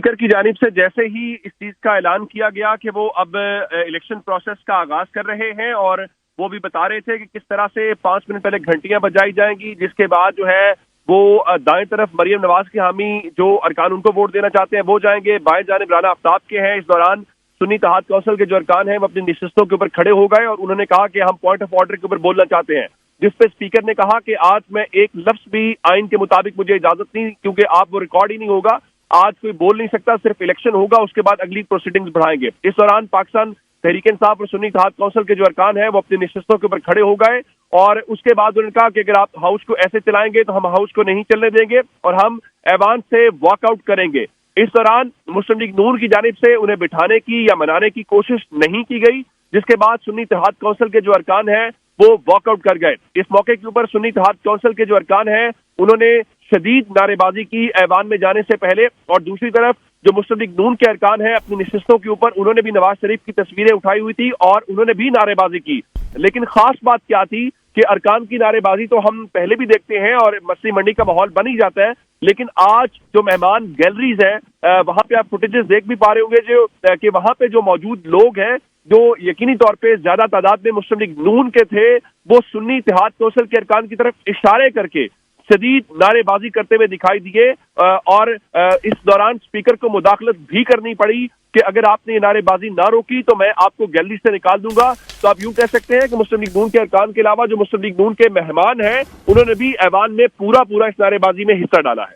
Speaker की जानिब से जैसे ही इस चीज का ऐलान किया गया कि वो अब इलेक्शन प्रोसेस का आगाज कर रहे हैं, और वो भी बता रहे थे कि किस तरह से 5 मिनट पहले घंटियां बजाई जाएंगी, जिसके बाद जो है वो दाएं तरफ मरियम नवाज के हामी जो अरकान उनको वोट देना चाहते हैं वो जाएंगे, बाएं जानिब राना आफ्ताब के हैं। इस दौरान सुन्नी इत्तेहाद कौंसिल के जो अरकान हैं वो अपनी नशिस्तों के ऊपर खड़े हो गए और उन्होंने कहा कि हम पॉइंट ऑफ ऑर्डर के ऊपर बोलना चाहते हैं, जिस पे स्पीकर ने कहा कि आज मैं एक लफ्ज भी आइन के मुताबिक मुझे इजाजत नहीं, क्योंकि आप वो रिकॉर्ड ही नहीं होगा, आज कोई बोल नहीं सकता, सिर्फ इलेक्शन होगा, उसके बाद अगली प्रोसीडिंग्स बढ़ाएंगे। इस दौरान पाकिस्तान तहरीक इंसाफ और सुन्नी इत्तेहाद कौंसिल के जो अरकान हैं वो अपनी नशिस्तों के ऊपर खड़े हो गए और उसके बाद उन्होंने कहा कि अगर आप हाउस को ऐसे चलाएंगे तो हम हाउस को नहीं चलने देंगे और हम ऐवान से वॉकआउट करेंगे। इस दौरान मुस्लिम लीग नून की जानिब से उन्हें बिठाने की या मनाने की कोशिश नहीं की गई, जिसके बाद सुन्नी इत्तेहाद कौंसिल के जो अरकान हैं वो वॉकआउट कर गए। इस मौके के ऊपर सुन्नी इत्तेहाद कौंसिल के जो अरकान हैं उन्होंने शदीद नारेबाजी की ऐवान में जाने से पहले, और दूसरी तरफ जो मुस्लिम लीग नून के अरकान हैं अपनी नशिस्तों के ऊपर उन्होंने भी नवाज शरीफ की तस्वीरें उठाई हुई थी और उन्होंने भी नारेबाजी की। लेकिन खास बात क्या थी कि अरकान की नारेबाजी तो हम पहले भी देखते हैं और मछली मंडी का माहौल बन ही जाता है, लेकिन आज जो मेहमान गैलरीज है वहां पे आप फुटेजेस देख भी पा रहे होंगे जो कि वहां पे जो मौजूद लोग हैं जो यकीनी तौर पे ज्यादा तादाद में मुस्लिम लीग नून के थे, वो सुन्नी इत्तेहाद कौंसिल के अरकान की तरफ इशारे करके शदीद नारेबाजी करते हुए दिखाई दिए और इस दौरान स्पीकर को मुदाखलत भी करनी पड़ी कि अगर आपने ये नारेबाजी ना रोकी तो मैं आपको गैलरी से निकाल दूंगा। तो आप यूं कह सकते हैं कि मुस्लिम लीग नून के अरकान के अलावा जो मुस्लिम लीग नून के मेहमान हैं उन्होंने भी ऐवान में पूरा इस नारेबाजी में हिस्सा डाला है।